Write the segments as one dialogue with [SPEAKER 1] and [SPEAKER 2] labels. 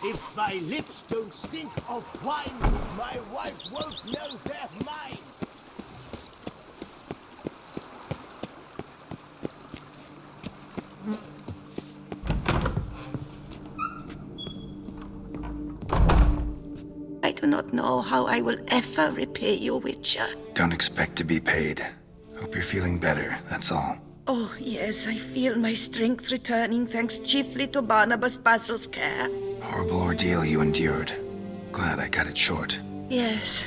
[SPEAKER 1] If my lips don't stink of wine, my wife won't know they're mine.
[SPEAKER 2] I do not know how I will ever repay you, Witcher.
[SPEAKER 3] Don't expect to be paid. Hope you're feeling better, that's all.
[SPEAKER 2] Oh, yes, I feel my strength returning thanks chiefly to Barnabas Basil's care.
[SPEAKER 3] Horrible ordeal you endured. Glad I cut it short.
[SPEAKER 2] Yes,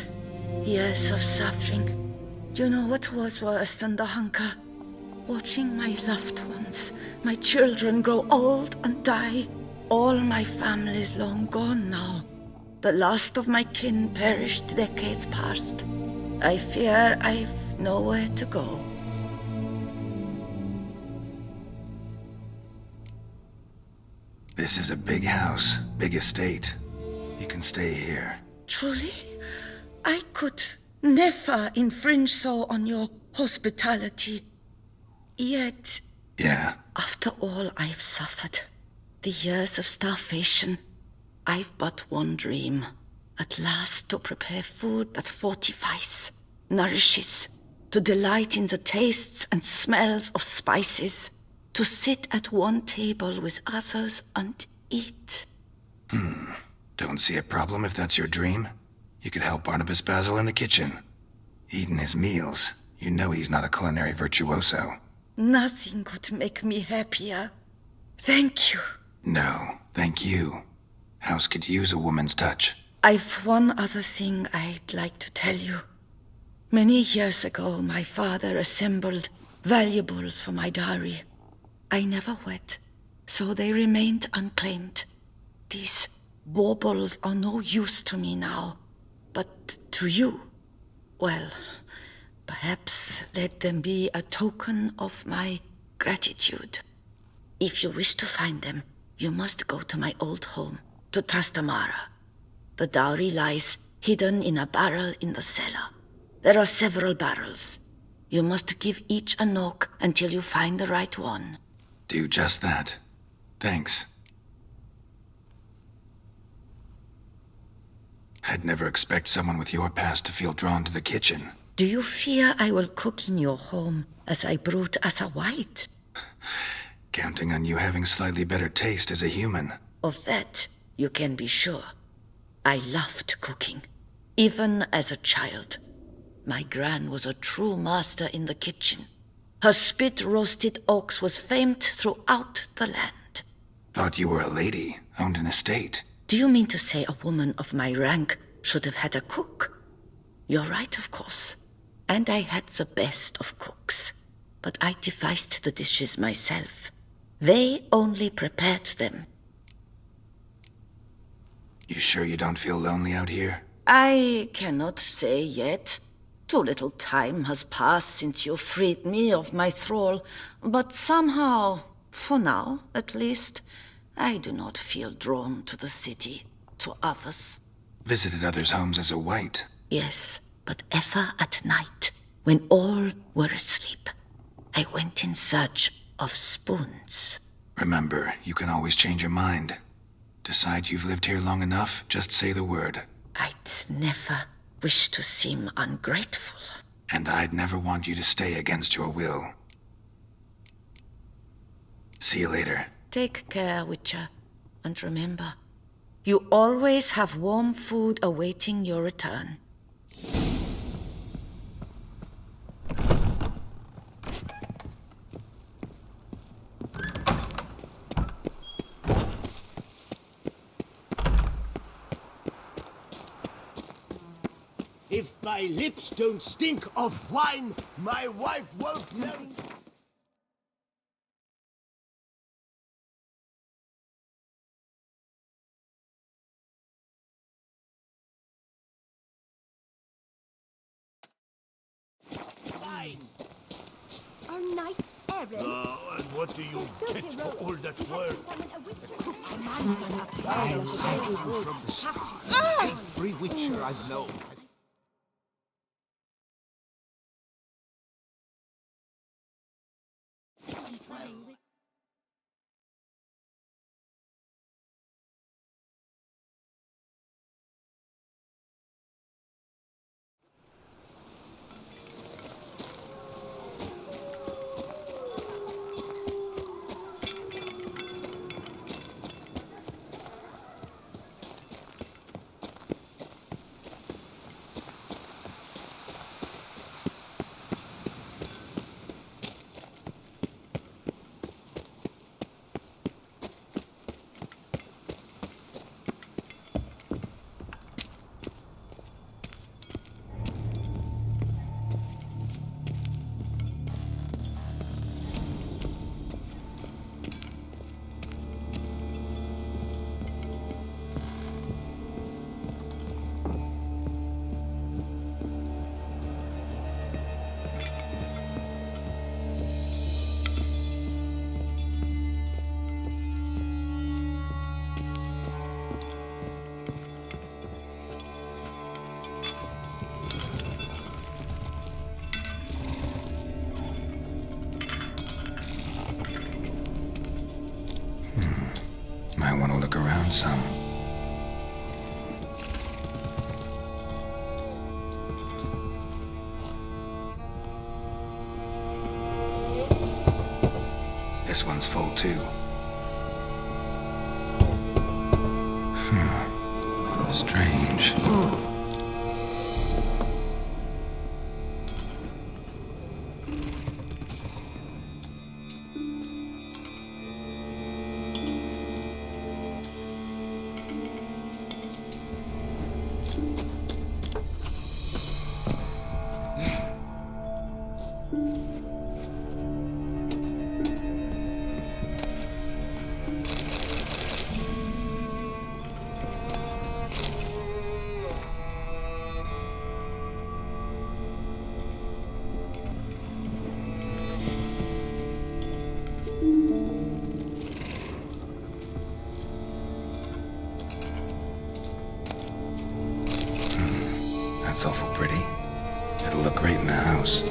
[SPEAKER 2] years of suffering. Do you know what was worse than the hunger? Watching my loved ones, my children grow old and die. All my family is long gone now. The last of my kin perished decades past. I fear I've nowhere to go.
[SPEAKER 3] This is a big house, big estate. You can stay here.
[SPEAKER 2] Truly? I could never infringe so on your hospitality. Yet,
[SPEAKER 3] Yeah,
[SPEAKER 2] after all I've suffered, the years of starvation, I've but one dream. At last to prepare food that fortifies, nourishes, to delight in the tastes and smells of spices, to sit at one table with others and eat.
[SPEAKER 3] don't see a problem if that's your dream. You could help Barnabas Basil in the kitchen. Eating his meals. You know he's not a culinary virtuoso.
[SPEAKER 2] Nothing could make me happier. Thank you.
[SPEAKER 3] No, thank you. House could use a woman's touch.
[SPEAKER 2] I've one other thing I'd like to tell you. Many years ago, my father assembled valuables for my dowry. I never wed, so they remained unclaimed. These baubles are no use to me now, but to you, well, perhaps let them be a token of my gratitude. If you wish to find them, you must go to my old home, to Trastamara. The dowry lies hidden in a barrel in the cellar. There are several barrels. You must give each a knock until you find the right one.
[SPEAKER 3] Do just that. Thanks. I'd never expect someone with your past to feel drawn to the kitchen.
[SPEAKER 2] Do you fear I will cook in your home as I brewed as a white?
[SPEAKER 3] Counting on you having slightly better taste as a human.
[SPEAKER 2] Of that, you can be sure. I loved cooking, even as a child. My gran was a true master in the kitchen. Her spit-roasted ox was famed throughout the land.
[SPEAKER 3] Thought you were a lady, owned an estate.
[SPEAKER 2] Do you mean to say a woman of my rank should have had a cook? You're right, of course. And I had the best of cooks. But I devised the dishes myself. They only prepared them.
[SPEAKER 3] You sure you don't feel lonely out here?
[SPEAKER 2] I cannot say yet. Too little time has passed since you freed me of my thrall, but somehow, for now at least, I do not feel drawn to the city, to others.
[SPEAKER 3] Visited others' homes as a white.
[SPEAKER 2] Yes, but ever at night, when all were asleep, I went in search of spoons.
[SPEAKER 3] Remember, you can always change your mind. Decide you've lived here long enough, just say the word.
[SPEAKER 2] I'd never wish to seem ungrateful.
[SPEAKER 3] And I'd never want you to stay against your will. See you later.
[SPEAKER 2] Take care, Witcher, and remember, you always have warm food awaiting your return.
[SPEAKER 1] If my lips don't stink of wine, my wife won't know. Wine.
[SPEAKER 4] Our knight's errant.
[SPEAKER 1] And what do you
[SPEAKER 4] So
[SPEAKER 1] get for
[SPEAKER 4] heroic.
[SPEAKER 1] all that
[SPEAKER 4] He had
[SPEAKER 1] work?
[SPEAKER 4] to summon a witcher. A master of
[SPEAKER 1] I
[SPEAKER 4] power.
[SPEAKER 1] liked you from the start. Every witcher I've known has
[SPEAKER 3] might want to look around some. This one's full too. Strange. That's awful pretty. It'll look great in the house.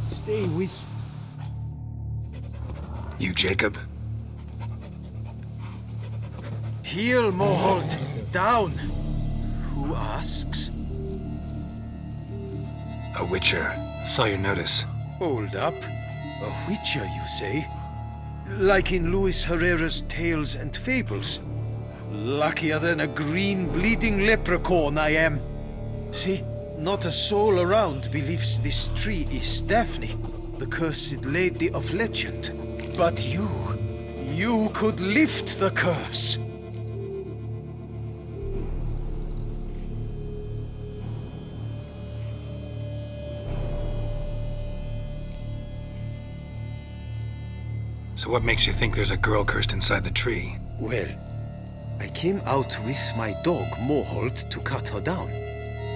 [SPEAKER 1] Stay with...
[SPEAKER 3] You, Jacob?
[SPEAKER 5] Heel, Moholt! Down! Who asks?
[SPEAKER 3] A witcher. Saw your notice.
[SPEAKER 5] Hold up. A witcher, you say? Like in Luis Herrera's Tales and Fables? Luckier than a green bleeding leprechaun I am. See, not a soul around believes this tree is Daphne, the cursed lady of legend. But you could lift the curse.
[SPEAKER 3] So what makes you think there's a girl cursed inside the tree?
[SPEAKER 5] Well, I came out with my dog Mohold to cut her down.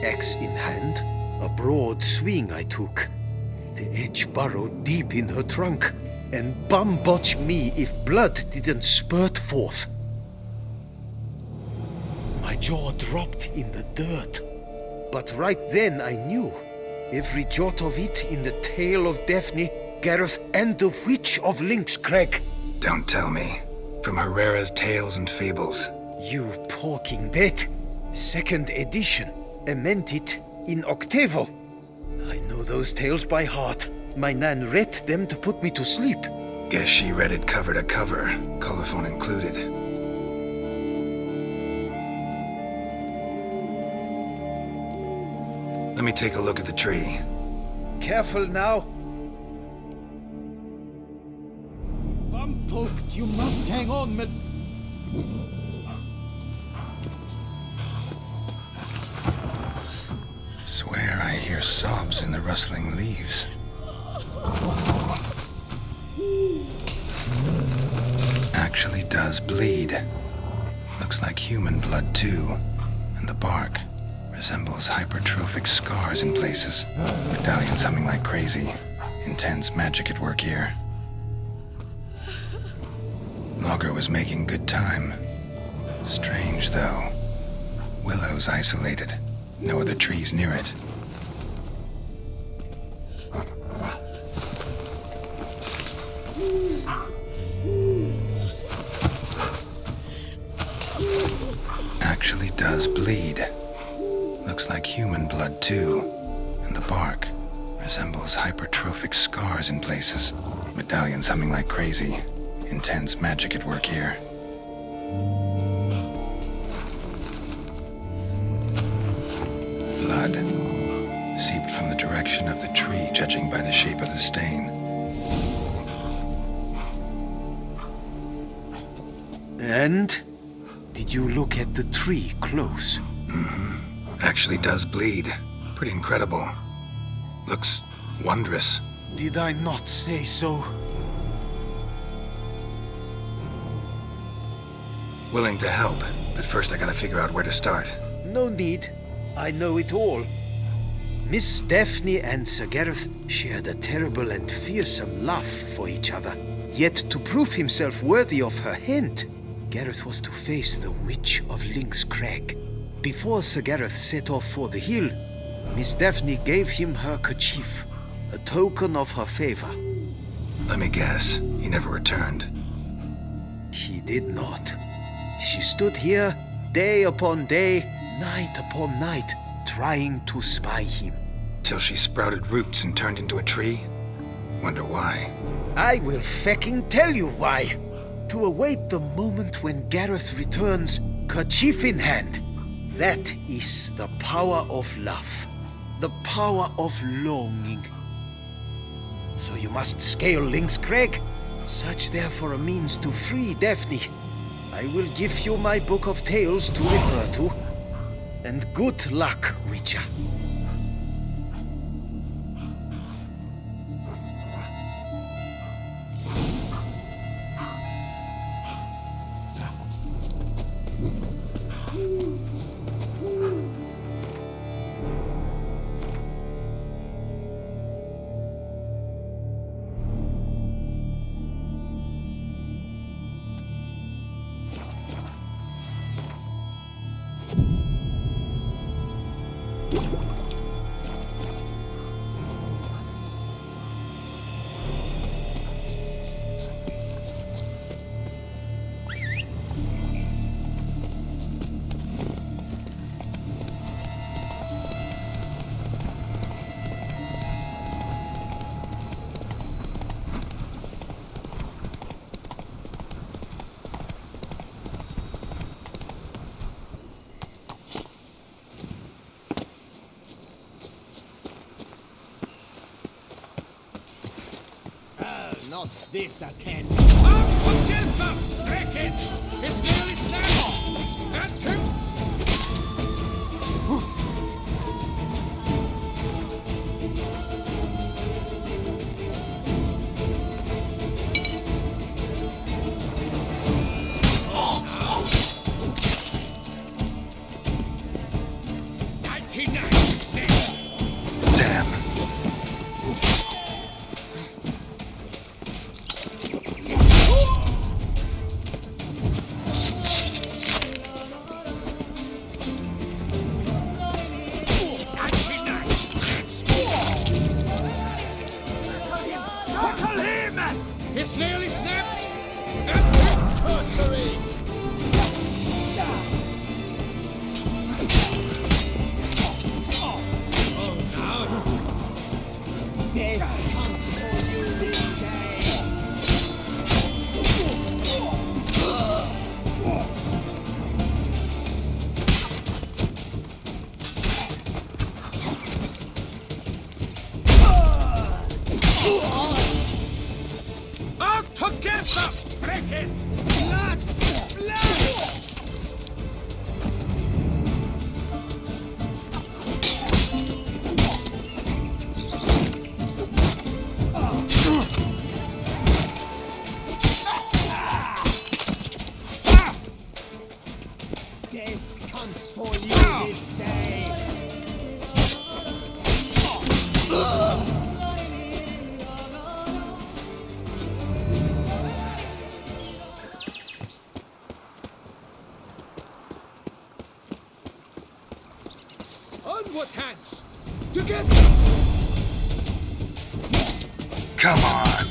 [SPEAKER 5] Axe in hand, a broad swing I took. The edge burrowed deep in her trunk, and bum-botch me if blood didn't spurt forth. My jaw dropped in the dirt, but right then I knew. Every jot of it in the tale of Daphne, Gareth, and the Witch of Lynxcrag.
[SPEAKER 3] Don't tell me. From Herrera's Tales and Fables.
[SPEAKER 5] You porking bet. Second edition. Ament it in octavo. I know those tales by heart. My nan read them to put me to sleep.
[SPEAKER 3] Guess she read it cover to cover, colophon included. Let me take a look at the tree.
[SPEAKER 5] Careful now.
[SPEAKER 1] Bum-poked, you must hang on,
[SPEAKER 3] Swear I hear sobs in the rustling leaves. Actually does bleed. Looks like human blood too. And the bark resembles hypertrophic scars in places. Medallions humming like crazy. Intense magic at work here. Logger was making good time. Strange though. Willow's isolated. No other trees near it. Actually does bleed. Looks like human blood too. And the bark resembles hypertrophic scars in places. Medallions humming like crazy. Intense magic at work here. Blood seeped from the direction of the tree, judging by the shape of the stain.
[SPEAKER 5] And? Did you look at the tree close?
[SPEAKER 3] Actually does bleed. Pretty incredible. Looks wondrous.
[SPEAKER 5] Did I not say so?
[SPEAKER 3] Willing to help, but first I gotta figure out where to start.
[SPEAKER 5] No need. I know it all. Miss Daphne and Sir Gareth shared a terrible and fearsome love for each other. Yet to prove himself worthy of her hand, Gareth was to face the Witch of Lynxcrag. Before Sir Gareth set off for the hill, Miss Daphne gave him her kerchief, a token of her favor.
[SPEAKER 3] Let me guess, he never returned.
[SPEAKER 5] He did not. She stood here, day upon day, night upon night, trying to spy him.
[SPEAKER 3] Till she sprouted roots and turned into a tree? Wonder why.
[SPEAKER 5] I will fecking tell you why. To await the moment when Gareth returns, kerchief in hand. That is the power of love. The power of longing. So you must scale Lynxcrag. Search there for a means to free Daphne. I will give you my book of tales to refer to. And good luck, Witcher.
[SPEAKER 1] Not this again.
[SPEAKER 6] It's nearly snap! And two!
[SPEAKER 1] Death comes for you this day.
[SPEAKER 6] Onward, hands! Together!
[SPEAKER 3] Come on!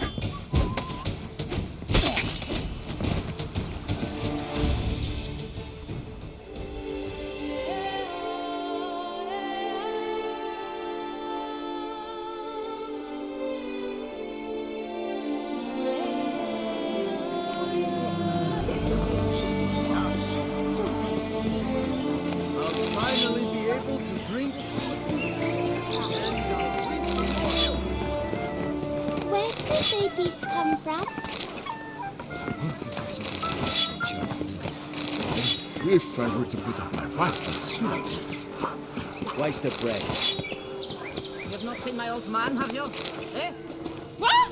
[SPEAKER 4] There's a witch in this house. Do they see?
[SPEAKER 1] I'll finally be able to drink in peace. And I'll drink the water.
[SPEAKER 7] Where do babies come from?
[SPEAKER 6] If I were to put up my rifle,
[SPEAKER 1] Waste of breath.
[SPEAKER 8] You've not seen my old man, have you? Eh?
[SPEAKER 4] What?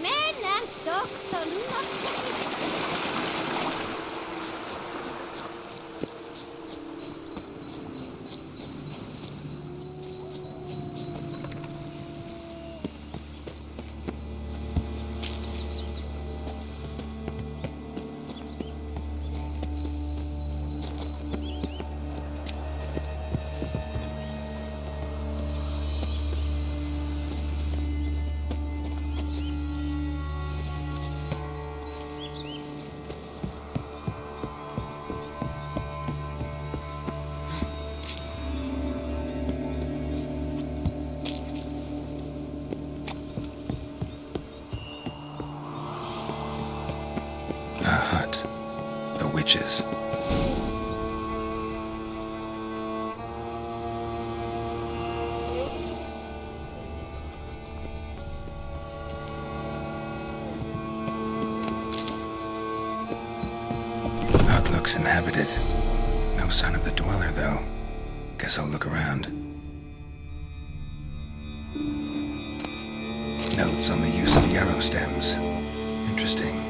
[SPEAKER 7] Men and dogs are not.
[SPEAKER 3] A hut. The witches. Hut looks inhabited. No sign of the dweller, though. Guess I'll look around. Notes on the use of yarrow stems. Interesting.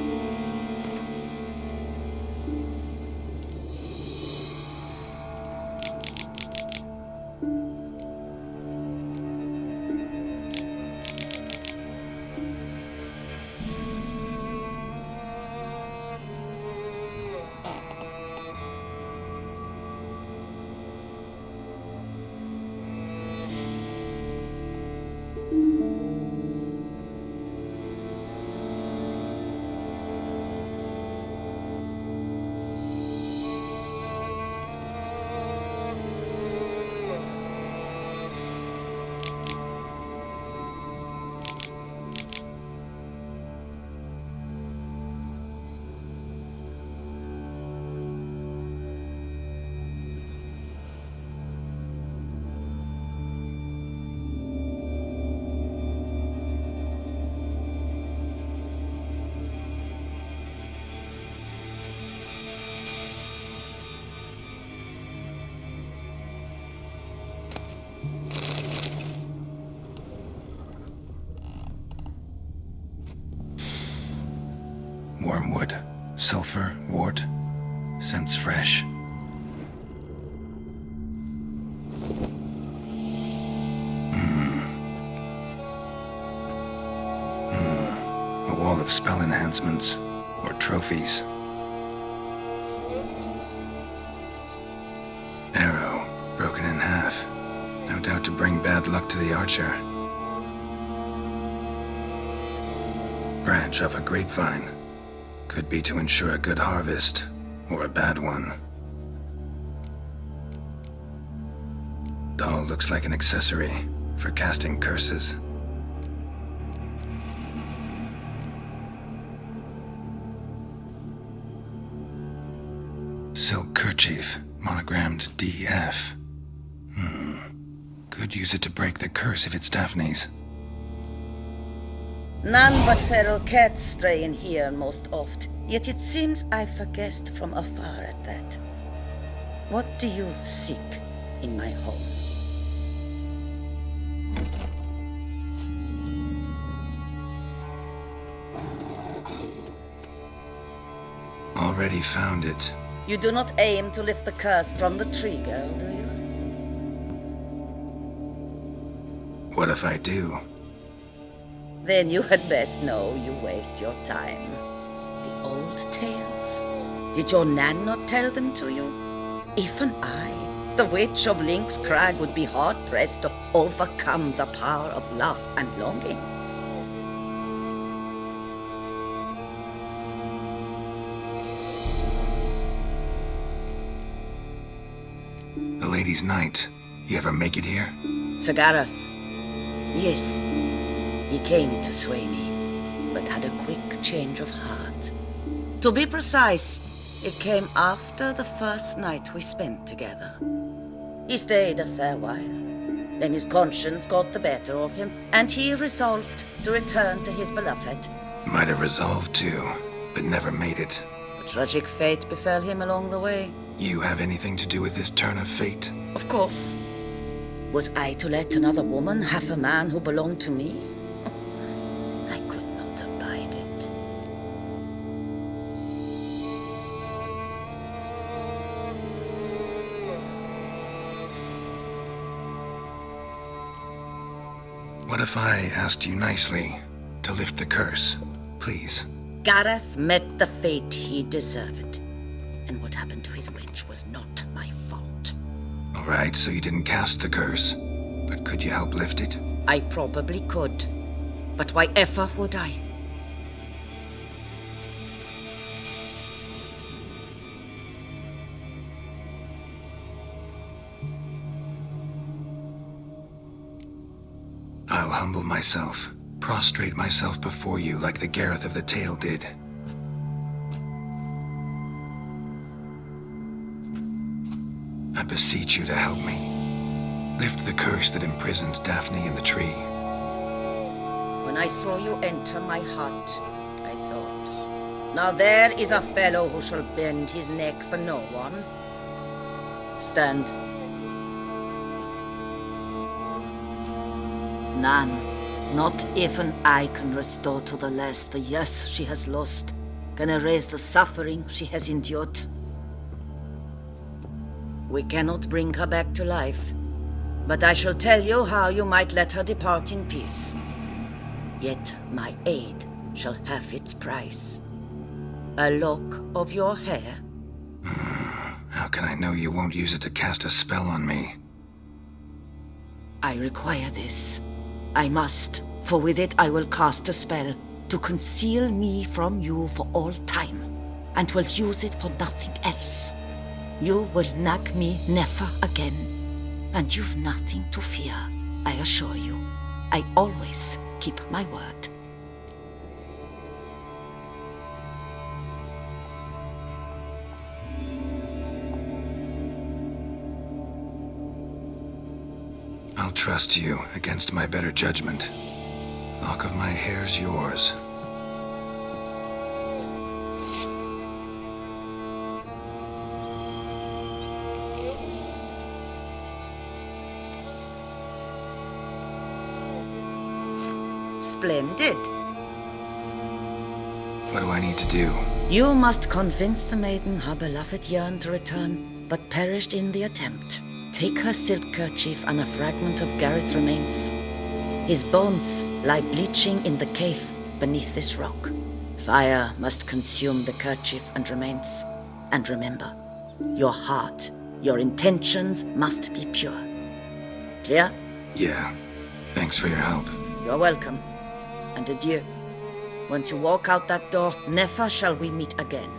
[SPEAKER 3] Wormwood, sulfur, wart, scents fresh. A wall of spell enhancements, or trophies. Arrow, broken in half. No doubt to bring bad luck to the archer. Branch of a grapevine. Could be to ensure a good harvest, or a bad one. Doll looks like an accessory for casting curses. Silk kerchief, monogrammed DF. Could use it to break the curse if it's Daphne's.
[SPEAKER 2] None but feral cats stray in here most oft. Yet it seems I've guessed from afar at that. What do you seek in my home?
[SPEAKER 3] Already found it.
[SPEAKER 2] You do not aim to lift the curse from the tree, girl, do you?
[SPEAKER 3] What if I do?
[SPEAKER 2] Then you had best know you waste your time. The old tales? Did your Nan not tell them to you? Even I, the witch of Lynx Crag, would be hard-pressed to overcome the power of love and longing.
[SPEAKER 3] The Lady's Night. You ever make it here?
[SPEAKER 2] Sir Gareth. Yes, he came to sway me, but had a quick change of heart. To be precise, it came after the first night we spent together. He stayed a fair while. Then his conscience got the better of him, and he resolved to return to his beloved.
[SPEAKER 3] Might have resolved to, but never made it.
[SPEAKER 2] A tragic fate befell him along the way.
[SPEAKER 3] You have anything to do with this turn of fate?
[SPEAKER 2] Of course. Was I to let another woman have a man who belonged to me? I could not abide it.
[SPEAKER 3] What if I asked you nicely to lift the curse, please?
[SPEAKER 2] Gareth met the fate he deserved. And what happened to his wench was not my fault.
[SPEAKER 3] All right, so you didn't cast the curse, but could you help lift it?
[SPEAKER 2] I probably could, but why ever would I?
[SPEAKER 3] I'll humble myself, prostrate myself before you like the Gareth of the tale did. I beseech you to help me. Lift the curse that imprisoned Daphne in the tree.
[SPEAKER 2] When I saw you enter my hut, I thought, now there is a fellow who shall bend his neck for no one. Stand. None, not even I can restore to the lass the years she has lost, can erase the suffering she has endured. We cannot bring her back to life, but I shall tell you how you might let her depart in peace. Yet my aid shall have its price. A lock of your hair?
[SPEAKER 3] How can I know you won't use it to cast a spell on me?
[SPEAKER 2] I require this. I must, for with it I will cast a spell to conceal me from you for all time, and will use it for nothing else. You will nag me never again, and you've nothing to fear, I assure you. I always keep my word.
[SPEAKER 3] I'll trust you against my better judgment. Lock of my hair's yours.
[SPEAKER 2] Splendid.
[SPEAKER 3] What do I need to do?
[SPEAKER 2] You must convince the maiden her beloved yearned to return, but perished in the attempt. Take her silk kerchief and a fragment of Gareth's remains. His bones lie bleaching in the cave beneath this rock. Fire must consume the kerchief and remains. And remember, your heart, your intentions must be pure. Clear?
[SPEAKER 3] Yeah. Thanks for your help.
[SPEAKER 2] You're welcome. And adieu. Once you walk out that door, never shall we meet again.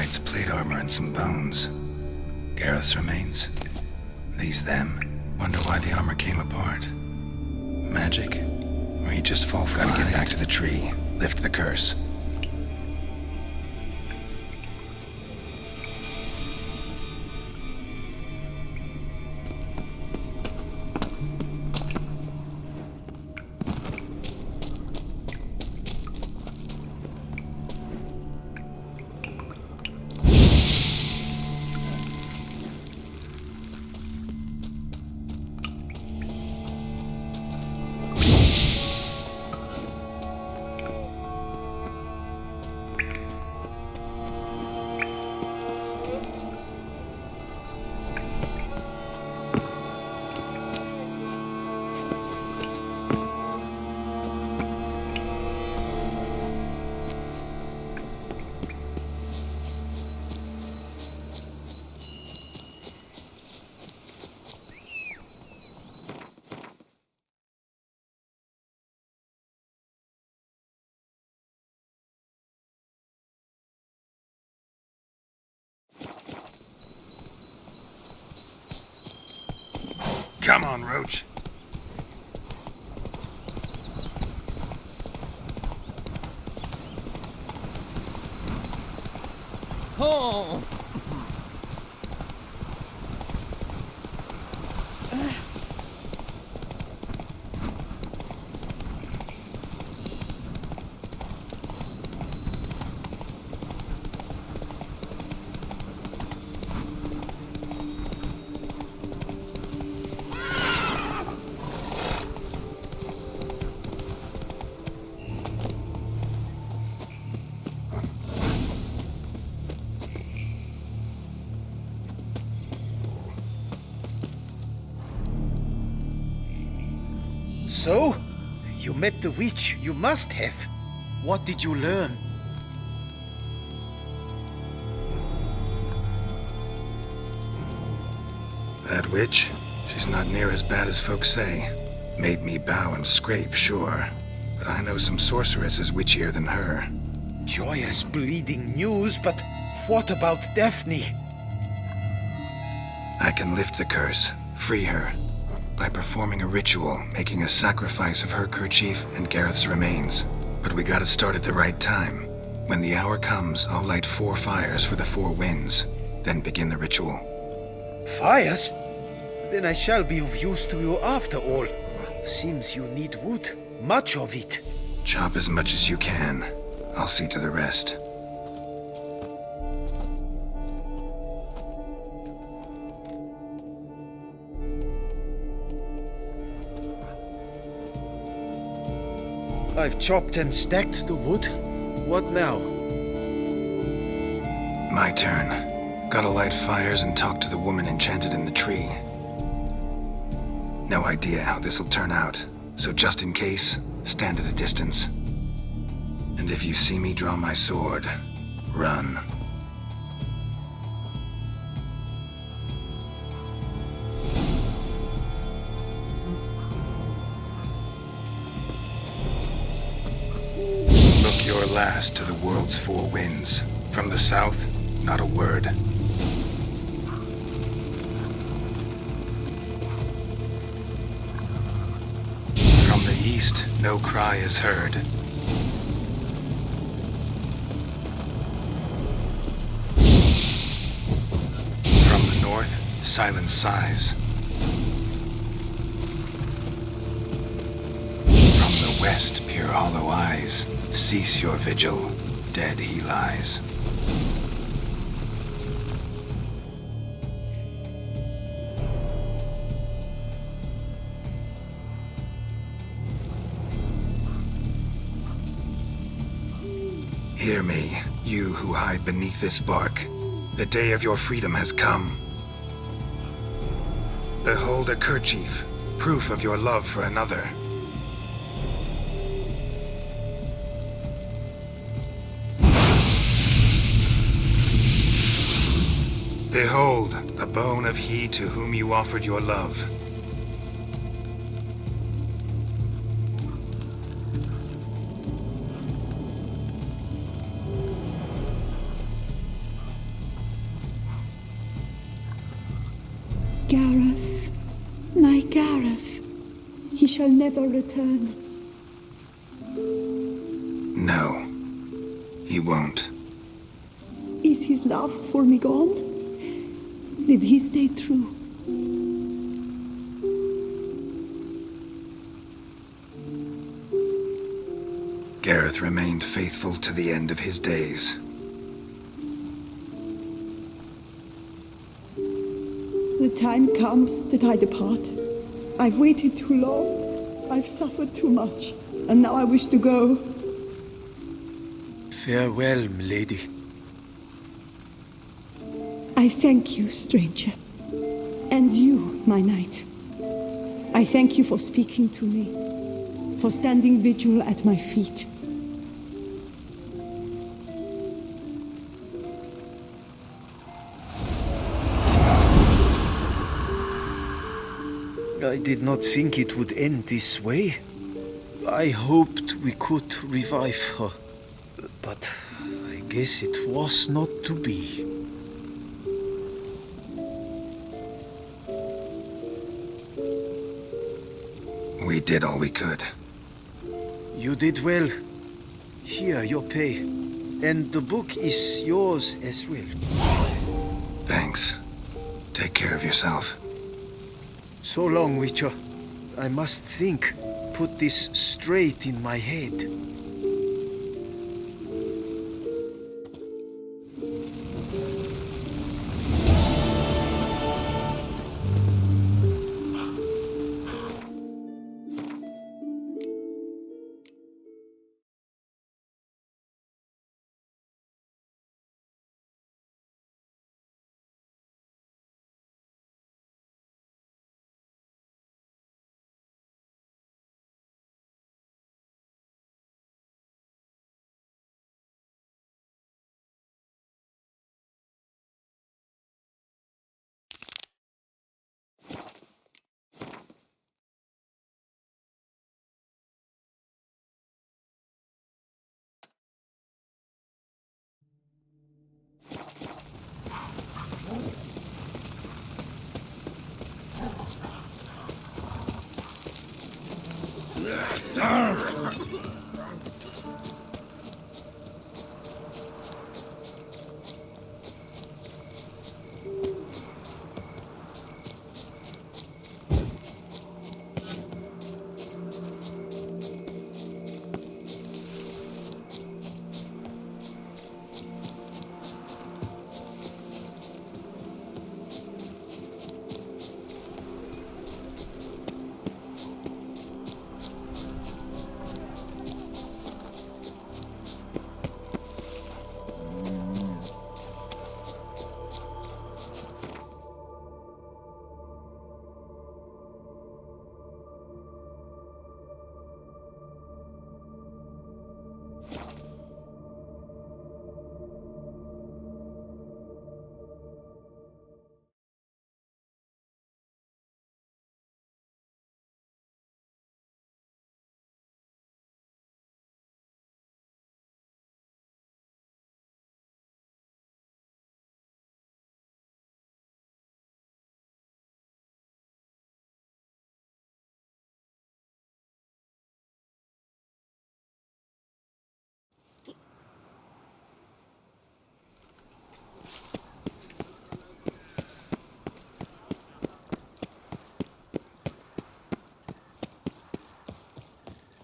[SPEAKER 3] knight's plate armor and some bones. Gareth's remains? These them? Wonder why the armor came apart. Magic? Or he just fall for it? Gotta get back to the tree. Lift the curse. Come on, Roach.
[SPEAKER 6] Oh!
[SPEAKER 5] So? You met the witch. You must have. What did you learn?
[SPEAKER 3] That witch? She's not near as bad as folks say. Made me bow and scrape, sure. But I know some sorceresses witchier than her.
[SPEAKER 5] Joyous bleeding news, but what about Daphne?
[SPEAKER 3] I can lift the curse, free her, by performing a ritual, making a sacrifice of her kerchief and Gareth's remains. But we gotta start at the right time. When the hour comes, I'll light 4 fires for the 4 winds, then begin the ritual.
[SPEAKER 5] Fires? Then I shall be of use to you after all. Seems you need wood. Much of it.
[SPEAKER 3] Chop as much as you can. I'll see to the rest.
[SPEAKER 5] I've chopped and stacked the wood. What now?
[SPEAKER 3] My turn. Gotta light fires and talk to the woman enchanted in the tree. No idea how this'll turn out, so just in case, stand at a distance. And if you see me draw my sword, run. Look your last to the world's 4 winds. From the south, not a word. From the east, no cry is heard. From the north, silence sighs. From the west, peer hollow eyes. Cease your vigil, dead he lies. Hear me, you who hide beneath this bark. The day of your freedom has come. Behold a kerchief, proof of your love for another. Behold, the bone of he to whom you offered your love.
[SPEAKER 2] Gareth, my Gareth, he shall never return.
[SPEAKER 3] No, he won't.
[SPEAKER 2] Is his love for me gone? Did he stay true?
[SPEAKER 3] Gareth remained faithful to the end of his days.
[SPEAKER 2] The time comes that I depart. I've waited too long. I've suffered too much. And now I wish to go.
[SPEAKER 5] Farewell, milady.
[SPEAKER 2] I thank you, stranger. And you, my knight. I thank you for speaking to me, for standing vigil at my feet.
[SPEAKER 5] I did not think it would end this way. I hoped we could revive her, but I guess it was not to be.
[SPEAKER 3] We did all we could.
[SPEAKER 5] You did well. Here, your pay. And the book is yours as well.
[SPEAKER 3] Thanks. Take care of yourself.
[SPEAKER 5] So long, Witcher. I must think. Put this straight in my head.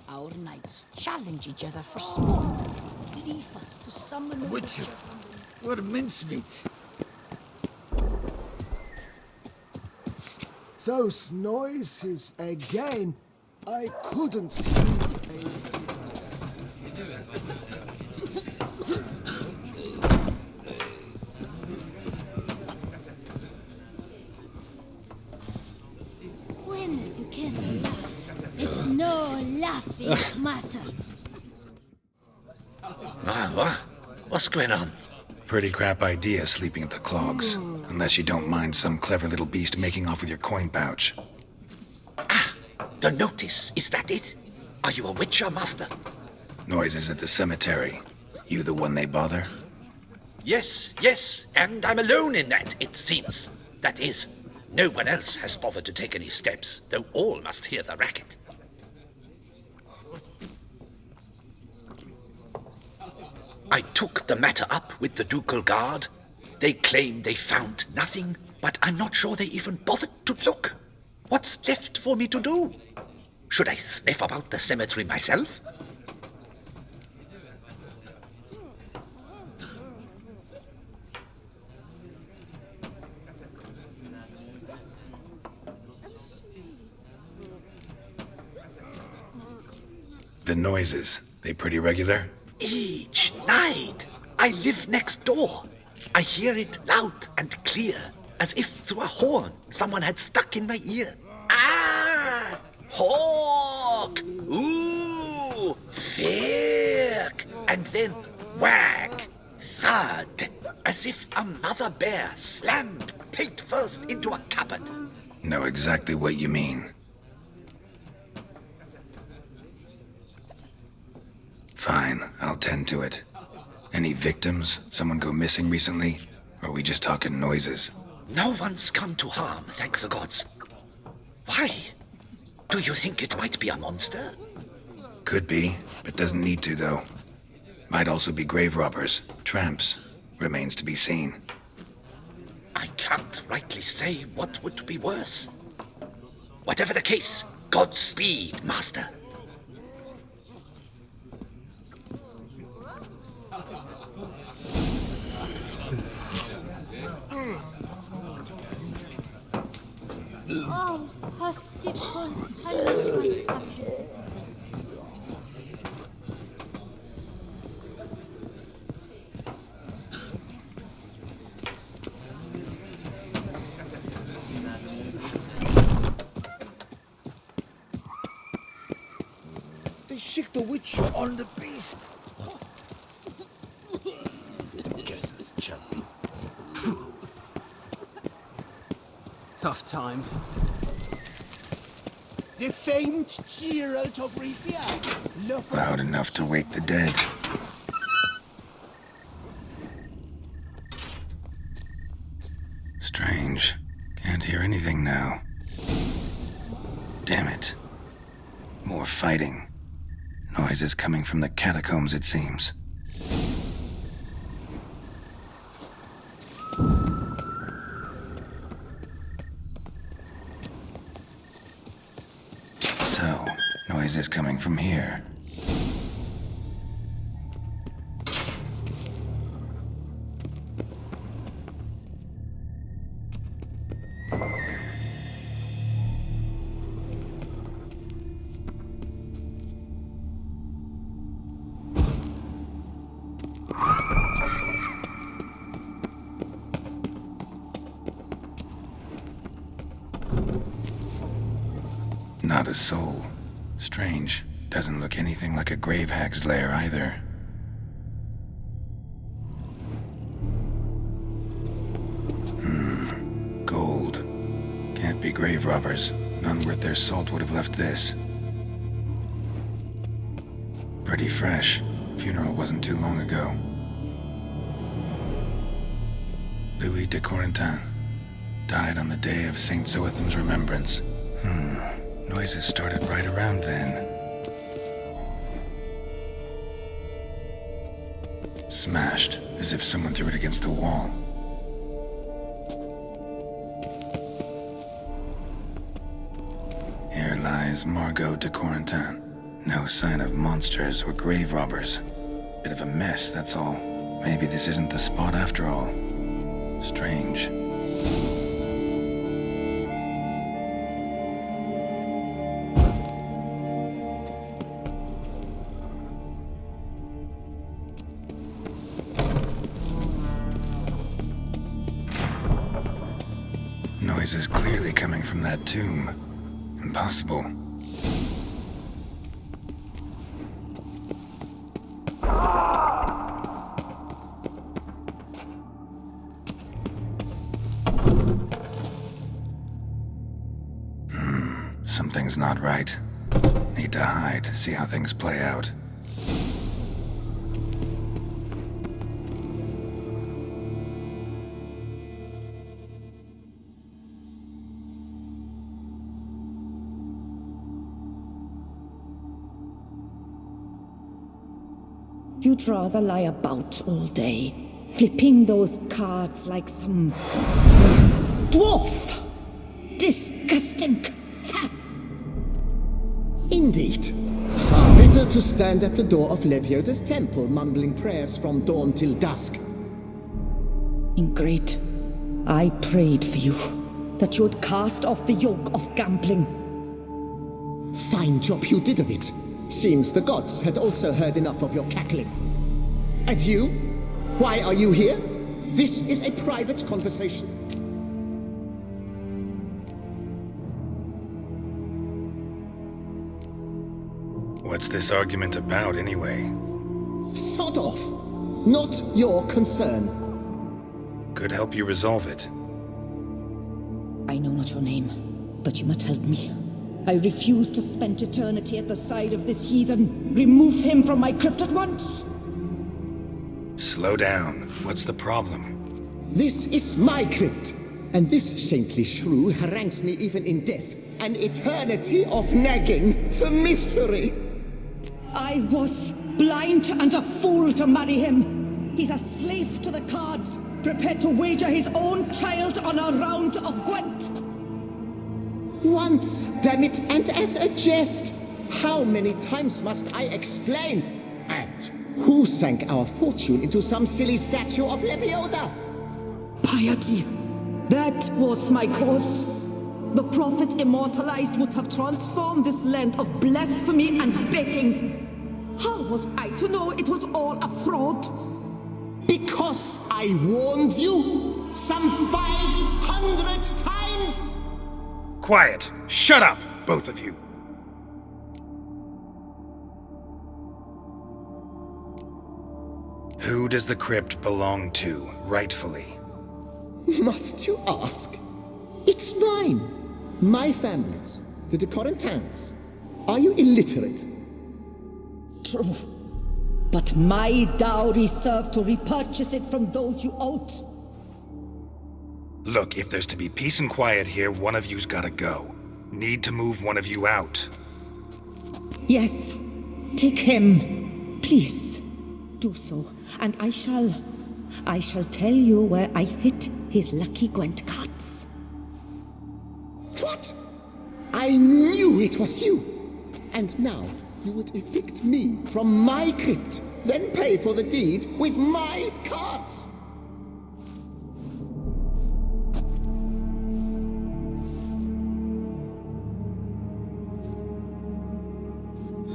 [SPEAKER 4] Our knights challenge each other for sport. Leave us to summon the
[SPEAKER 1] Witcher, what mincemeat. Those noises again. I couldn't sleep.
[SPEAKER 7] When the together laughs, it's no laughing matter.
[SPEAKER 9] What's going on?
[SPEAKER 3] Pretty crap idea sleeping at the clogs. Unless you don't mind some clever little beast making off with your coin pouch.
[SPEAKER 9] The notice, is that it? Are you a witcher, master?
[SPEAKER 3] Noises at the cemetery. You the one they bother?
[SPEAKER 9] Yes, and I'm alone in that, it seems. That is, No one else has bothered to take any steps, though all must hear the racket. I took the matter up with the ducal guard. They claim they found nothing, but I'm not sure they even bothered to look. What's left for me to do? Should I sniff about the cemetery myself?
[SPEAKER 3] The noises, they pretty regular?
[SPEAKER 9] Each night. I live next door. I hear it loud and clear, as if through a horn someone had stuck in my ear. Ah! Hawk! Ooh! Firk! And then whack! Thud! As if a mother bear slammed pate first into a cupboard.
[SPEAKER 3] Know exactly what you mean. Fine, I'll tend to it. Any victims? Someone go missing recently? Or are we just talking noises?
[SPEAKER 9] No one's come to harm, thank the gods. Why? Do you think it might be a monster?
[SPEAKER 3] Could be, but doesn't need to, though. Might also be grave robbers, tramps. Remains to be seen.
[SPEAKER 9] I can't rightly say what would be worse. Whatever the case, Godspeed, Master.
[SPEAKER 7] All possible punishments have visited us.
[SPEAKER 1] They sick the witcher on the beast.
[SPEAKER 10] Guess this champion. Tough times.
[SPEAKER 1] The famed Geralt of Rivia.
[SPEAKER 3] Loud enough to wake the dead. Strange. Can't hear anything now. Damn it. More fighting. Noises coming from the catacombs, it seems. So, noises coming from here. Not a soul. Strange. Doesn't look anything like a grave hag's lair either. Gold. Can't be grave robbers. None worth their salt would have left this. Pretty fresh. Funeral wasn't too long ago. Louis de Corentin. Died on the day of Saint Zoetham's remembrance. Noises started right around then. Smashed, as if someone threw it against the wall. Here lies Margot de Corentin. No sign of monsters or grave robbers. Bit of a mess, that's all. Maybe this isn't the spot after all. Strange. Noise is clearly coming from that tomb. Impossible. Something's not right. Need to hide, see how things play out.
[SPEAKER 2] You'd rather lie about all day, flipping those cards like some dwarf. Disgusting.
[SPEAKER 1] Indeed. Far better to stand at the door of Lebioda's temple, mumbling prayers from dawn till dusk.
[SPEAKER 2] Ingrid, I prayed for you, that you would cast off the yoke of gambling.
[SPEAKER 1] Fine job you did of it. Seems the gods had also heard enough of your cackling. And you? Why are you here? This is a private conversation.
[SPEAKER 3] What's this argument about, anyway?
[SPEAKER 1] Sod off! Not your concern.
[SPEAKER 3] Could help you resolve it.
[SPEAKER 2] I know not your name, but you must help me. I refuse to spend eternity at the side of this heathen. Remove him from my crypt at once!
[SPEAKER 3] Slow down. What's the problem?
[SPEAKER 1] This is my crypt, and this saintly shrew harangues me even in death. An eternity of nagging, the misery!
[SPEAKER 2] I was blind and a fool to marry him. He's a slave to the cards, prepared to wager his own child on a round of Gwent.
[SPEAKER 1] Once, damn it, and as a jest. How many times must I explain? And who sank our fortune into some silly statue of Lebioda?
[SPEAKER 2] Piety. That was my cause. The prophet immortalized would have transformed this land of blasphemy and betting. How was I to know it was all a fraud?
[SPEAKER 1] Because I warned you some 500 times!
[SPEAKER 3] Quiet! Shut up, both of you! Who does the crypt belong to, rightfully?
[SPEAKER 1] Must you ask? It's mine. My family's. The de Corentins. Are you illiterate?
[SPEAKER 2] True. But my dowry served to repurchase it from those you owed.
[SPEAKER 3] Look, if there's to be peace and quiet here, one of you's gotta go. Need to move one of you out.
[SPEAKER 2] Yes. Take him. Please. Do so. And I shall tell you where I hid his lucky Gwent cards.
[SPEAKER 1] What? I knew it was you. And now you would evict me from my crypt, then pay for the deed with my cards.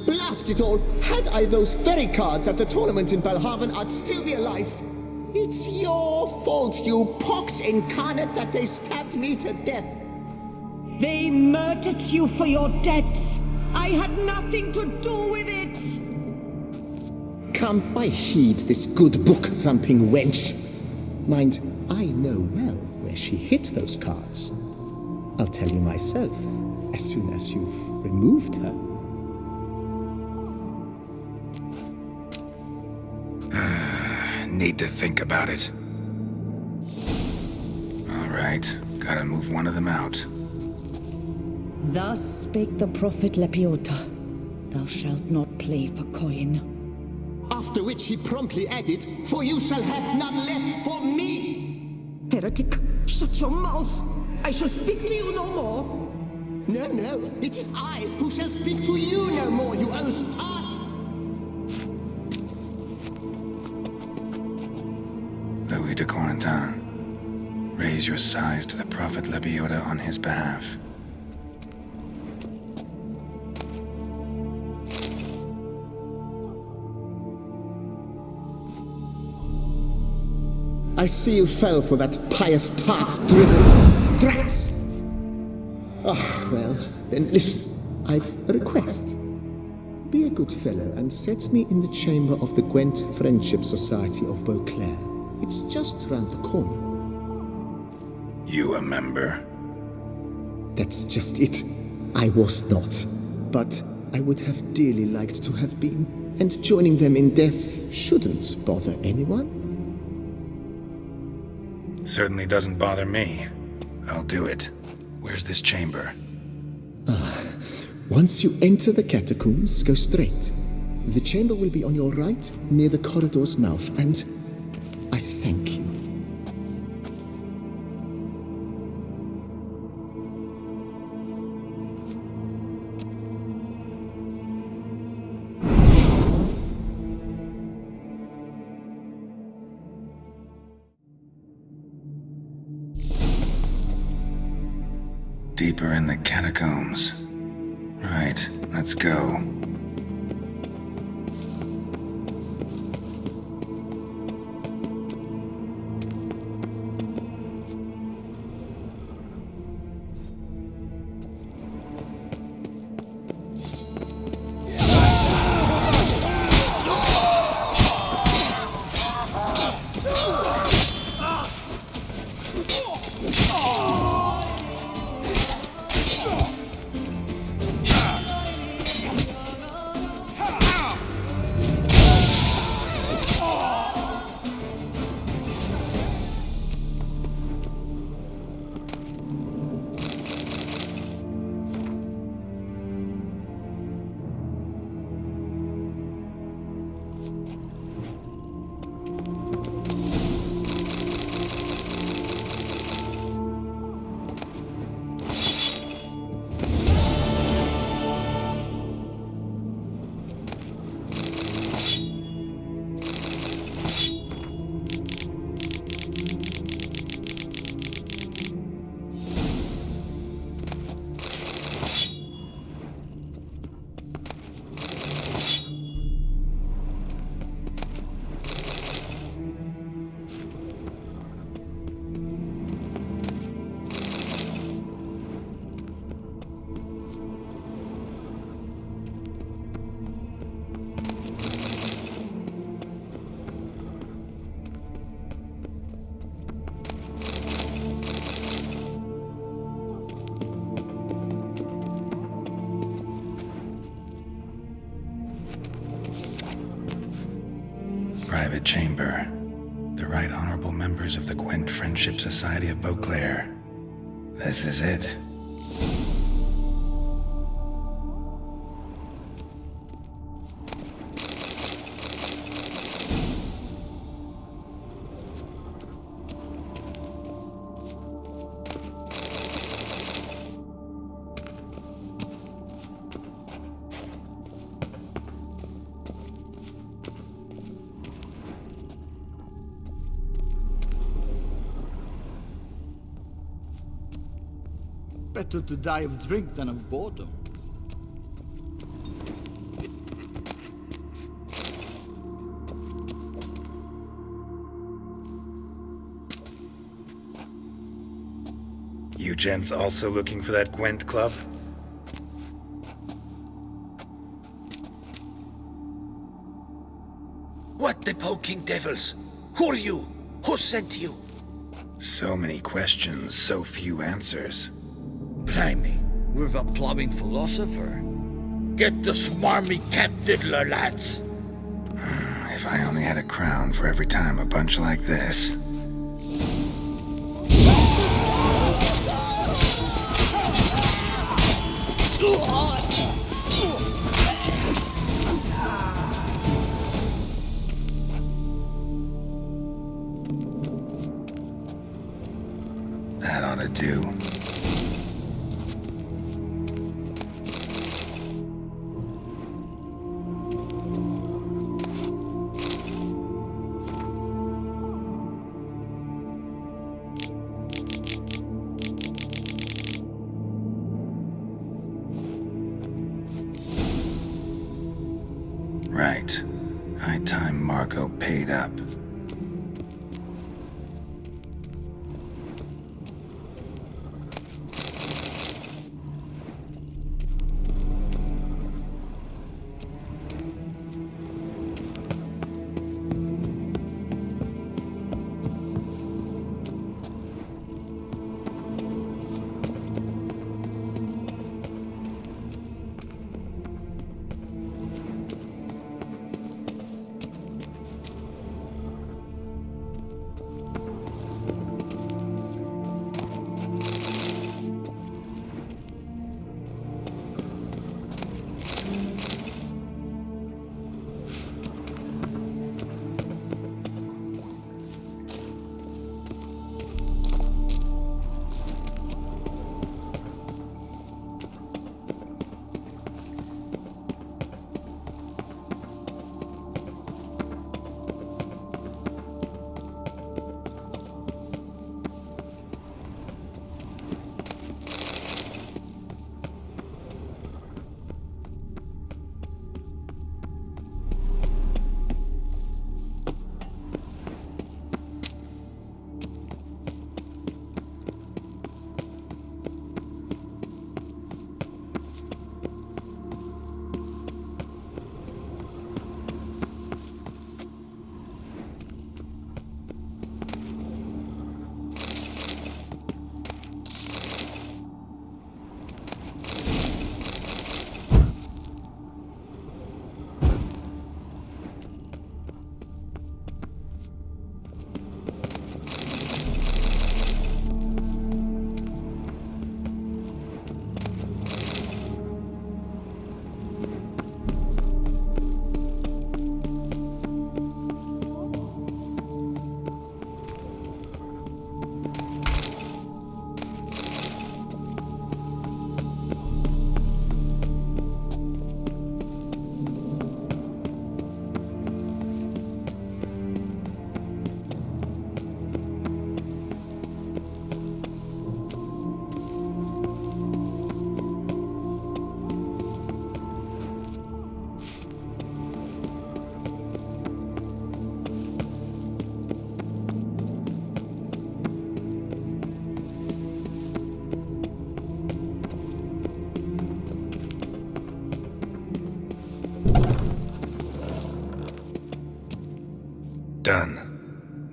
[SPEAKER 1] Blast it all! Had I those very cards at the tournament in Belhaven, I'd still be alive. It's your fault, you pox incarnate, that they stabbed me to death.
[SPEAKER 2] They murdered you for your debts. I had nothing to do with it.
[SPEAKER 1] Come, I heed this good book-thumping wench. Mind, I know well where she hid those cards. I'll tell you myself, as soon as you've removed her.
[SPEAKER 3] Need to think about it. All right, gotta move one of them out.
[SPEAKER 2] Thus spake the prophet Lebioda. Thou shalt not play for coin.
[SPEAKER 1] After which he promptly added, for you shall have none left for me!
[SPEAKER 2] Heretic, shut your mouth! I shall speak to you no more!
[SPEAKER 1] No, it is I who shall speak to you no more, you old tart!
[SPEAKER 3] Louis de Corentin, raise your sighs to the prophet Lebioda on his behalf.
[SPEAKER 1] I see you fell for that pious tart's drivel. Drats! Ah, well, then listen. I've a request. Be a good fellow and set me in the chamber of the Gwent Friendship Society of Beauclair. It's just round the corner.
[SPEAKER 3] You a member?
[SPEAKER 1] That's just it. I was not. But I would have dearly liked to have been. And joining them in death shouldn't bother anyone.
[SPEAKER 3] Certainly doesn't bother me. I'll do it. Where's this chamber?
[SPEAKER 1] Once you enter the catacombs, go straight. The chamber will be on your right, near the corridor's mouth, and I thank you.
[SPEAKER 3] Deeper in the catacombs. Right, let's go. Private chamber. The Right Honorable members of the Gwent Friendship Society of Beauclair. This is it.
[SPEAKER 11] Better to die of drink than of boredom.
[SPEAKER 3] You gents also looking for that Gwent club?
[SPEAKER 9] What the poking devils? Who are you? Who sent you?
[SPEAKER 3] So many questions, so few answers.
[SPEAKER 5] Blimey, we're the plumbing philosopher. Get the smarmy cat diddler, lads.
[SPEAKER 3] If I only had a crown for every time a bunch like this. That ought to do. Right. High time Margot paid up.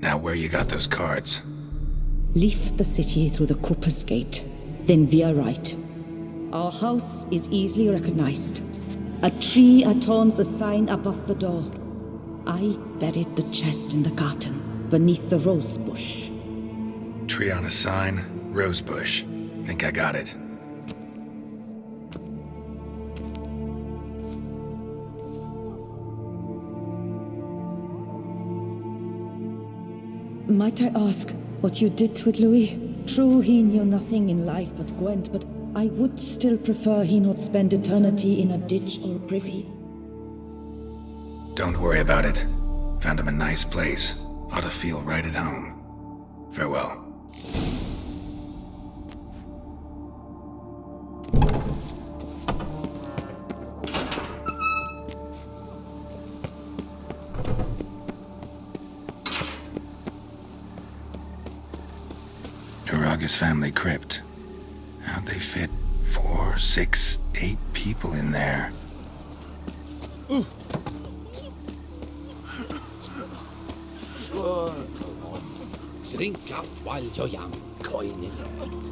[SPEAKER 3] Now where you got those cards?
[SPEAKER 2] Leave the city through the Cooper's Gate, then veer right. Our house is easily recognized. A tree adorns the sign above the door. I buried the chest in the garden, beneath the rose bush.
[SPEAKER 3] Tree on a sign, rose bush. Think I got it.
[SPEAKER 2] Might I ask what you did with Louis? True, he knew nothing in life but Gwent, but I would still prefer he not spend eternity in a ditch or privy.
[SPEAKER 3] Don't worry about it. Found him a nice place. Ought to feel right at home. Farewell. His family crypt. How'd they fit 4, 6, 8 people in there?
[SPEAKER 11] Drink up while you're young, coin in your mouth.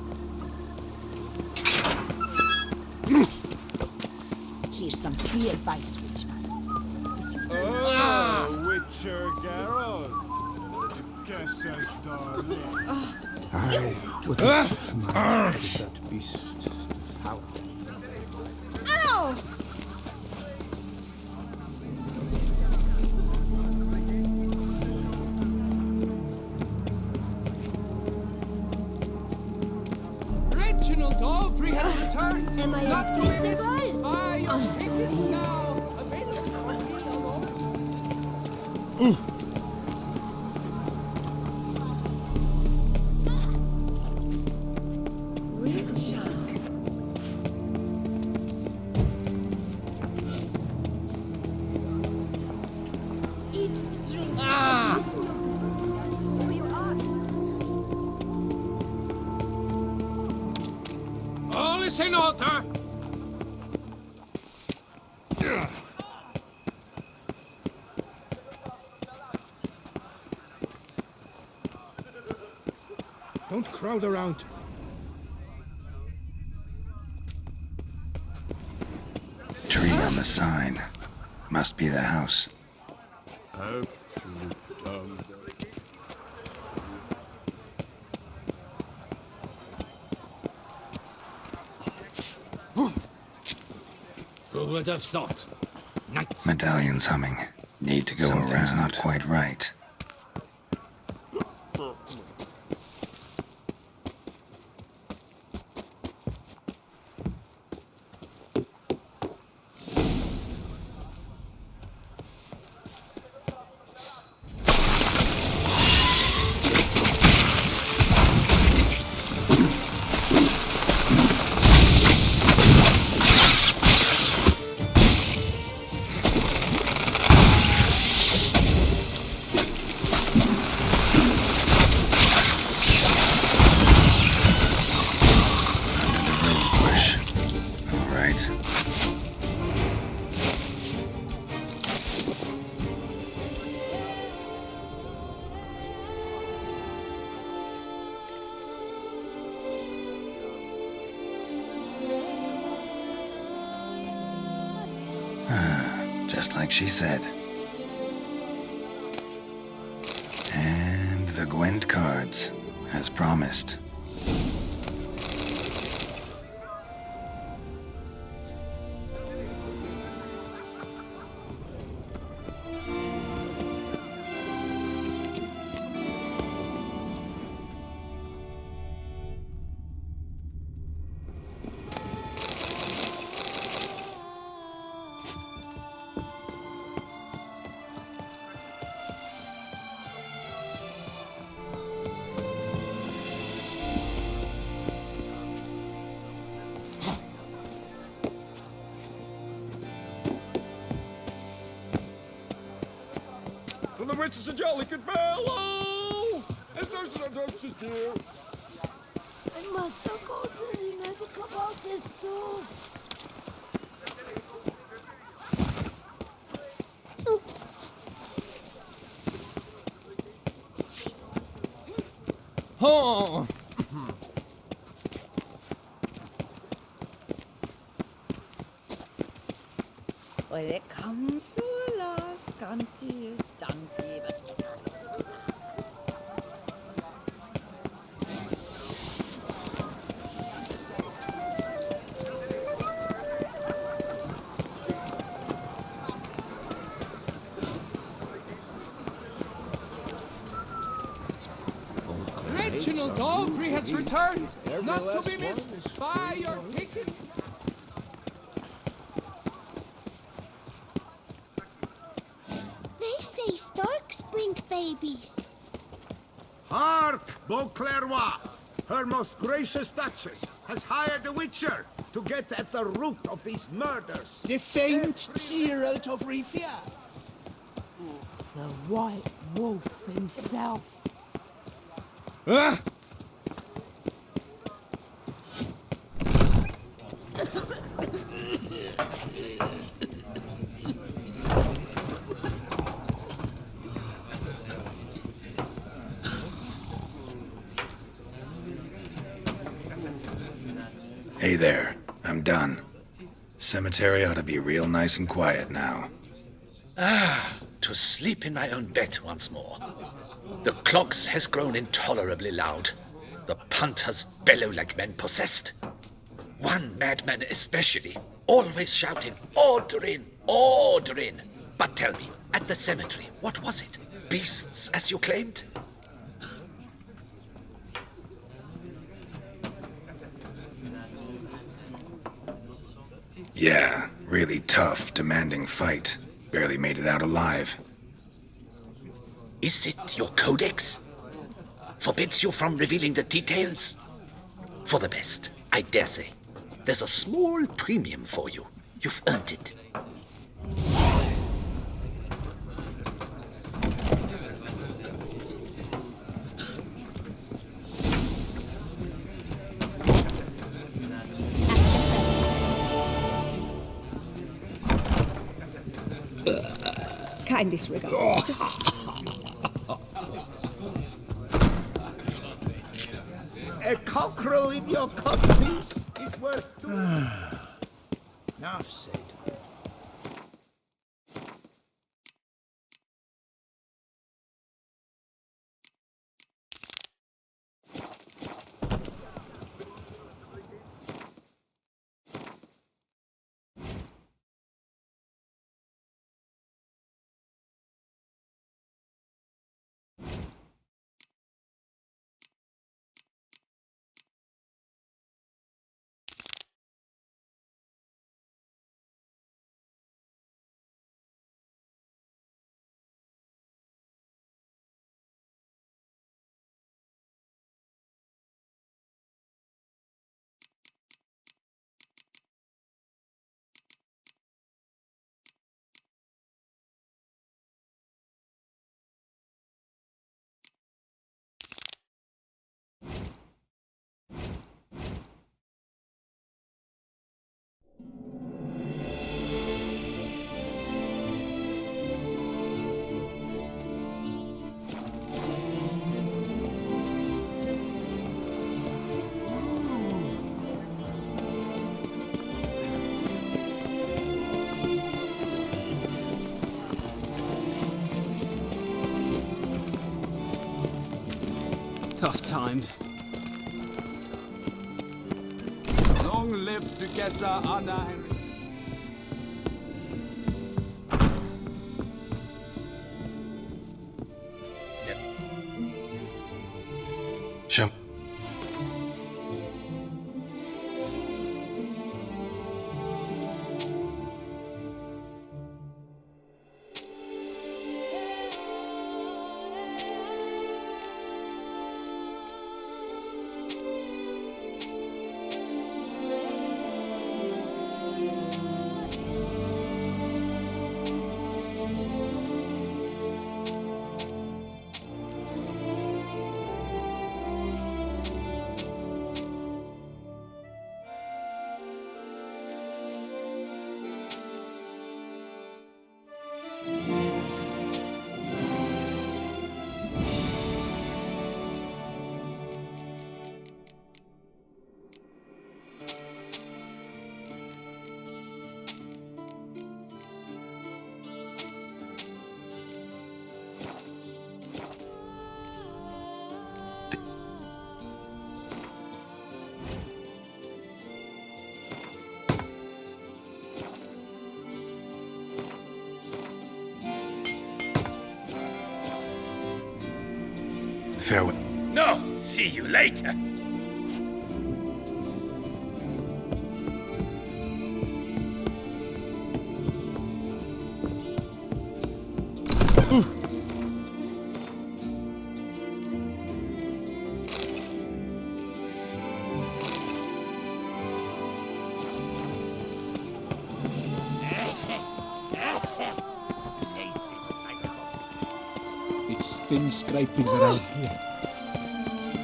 [SPEAKER 4] Here's some free advice, Witchman.
[SPEAKER 6] Witcher Geralt. Guess as darling.
[SPEAKER 10] I would have married that beast foul.
[SPEAKER 7] Ow!
[SPEAKER 6] Reginald Aubrey has returned.
[SPEAKER 7] Am I
[SPEAKER 6] Not to be missed.
[SPEAKER 7] invisible?
[SPEAKER 6] Buy your tickets now. Available for alone. In order.
[SPEAKER 11] Don't crowd around.
[SPEAKER 3] Tree on the sign. Must be the house.
[SPEAKER 6] Absolute dumb.
[SPEAKER 11] Who would have thought? Knights.
[SPEAKER 3] Medallion's humming. Need to go around. Something's not quite right. Just like she said. And the Gwent cards, as promised.
[SPEAKER 6] For the witches and jolly good fellow! And so sometimes is dear.
[SPEAKER 7] I must go to the never come out this door.
[SPEAKER 6] Oh.
[SPEAKER 4] When it comes to a last, Scanty is Dante.
[SPEAKER 6] Reginald Aubrey has returned, not to be missed. Buy your ticket.
[SPEAKER 7] They say storks bring babies.
[SPEAKER 12] Hark, Beauclerc! Her most gracious Duchess has hired a witcher to get at the root of these murders.
[SPEAKER 11] The famed Geralt of Rivia.
[SPEAKER 4] The White Wolf himself.
[SPEAKER 6] Ah!
[SPEAKER 3] Hey there, I'm done. Cemetery ought to be real nice and quiet now.
[SPEAKER 9] Ah, to sleep in my own bed once more. The clogs has grown intolerably loud. The punters bellow like men possessed. One madman especially, always shouting, "Order in! Order in!" But tell me, at the cemetery, what was it? Beasts, as you claimed?
[SPEAKER 3] Yeah, really tough, demanding fight. Barely made it out alive.
[SPEAKER 9] Is it your codex? Forbids you from revealing the details? For the best, I dare say. There's a small premium for you. You've earned it.
[SPEAKER 13] Kindest regards.
[SPEAKER 12] A cockerel in your codpiece is worth two. Enough said.
[SPEAKER 6] Tough times. Long live Duchessa Anna.
[SPEAKER 3] Show. Farewell.
[SPEAKER 5] No, see you later.
[SPEAKER 10] It's thin scrapings around here.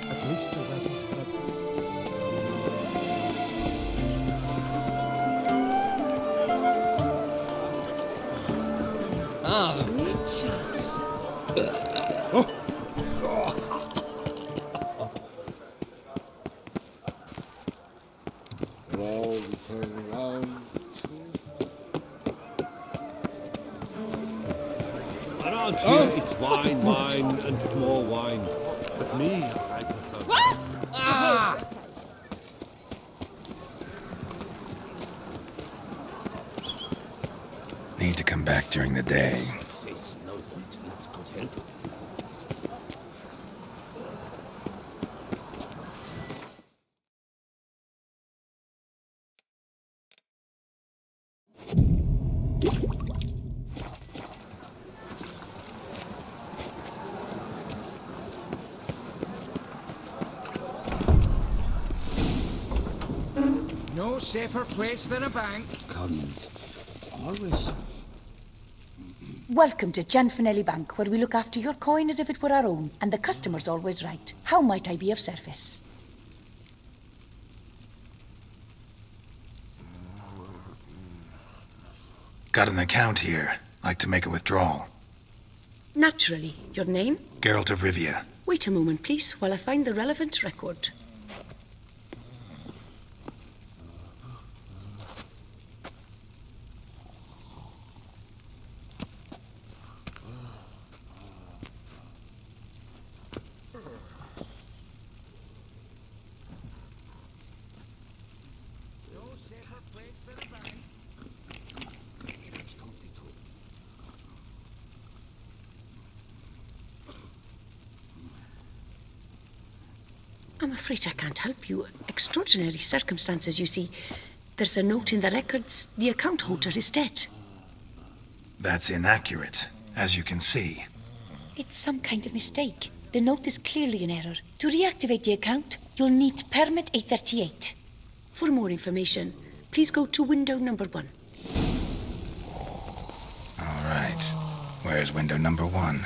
[SPEAKER 10] At least the weather's pleasant.
[SPEAKER 11] Ah, Richard.
[SPEAKER 10] Roll, turn around. Around here, it's wine, wine, and more wine. But me, I prefer.
[SPEAKER 11] What? Ah!
[SPEAKER 3] Need to come back during the day.
[SPEAKER 11] Face no ointments could help it.
[SPEAKER 13] No safer place than a bank.
[SPEAKER 10] Cons. Always.
[SPEAKER 4] Welcome to Gianfinelli Bank, where we look after your coin as if it were our own, and the customer's always right. How might I be of service?
[SPEAKER 3] Got an account here. Like to make a withdrawal.
[SPEAKER 2] Naturally. Your name?
[SPEAKER 3] Geralt of Rivia.
[SPEAKER 2] Wait a moment, please, while I find the relevant record. I'm afraid I can't help you. Extraordinary circumstances, you see. There's a note in the records. The account holder is dead.
[SPEAKER 3] That's inaccurate, as you can see.
[SPEAKER 4] It's some kind of mistake. The note is clearly in error. To reactivate the account, you'll need permit 838.
[SPEAKER 2] For more information, please go to window number 1.
[SPEAKER 3] All right. Where's window number 1?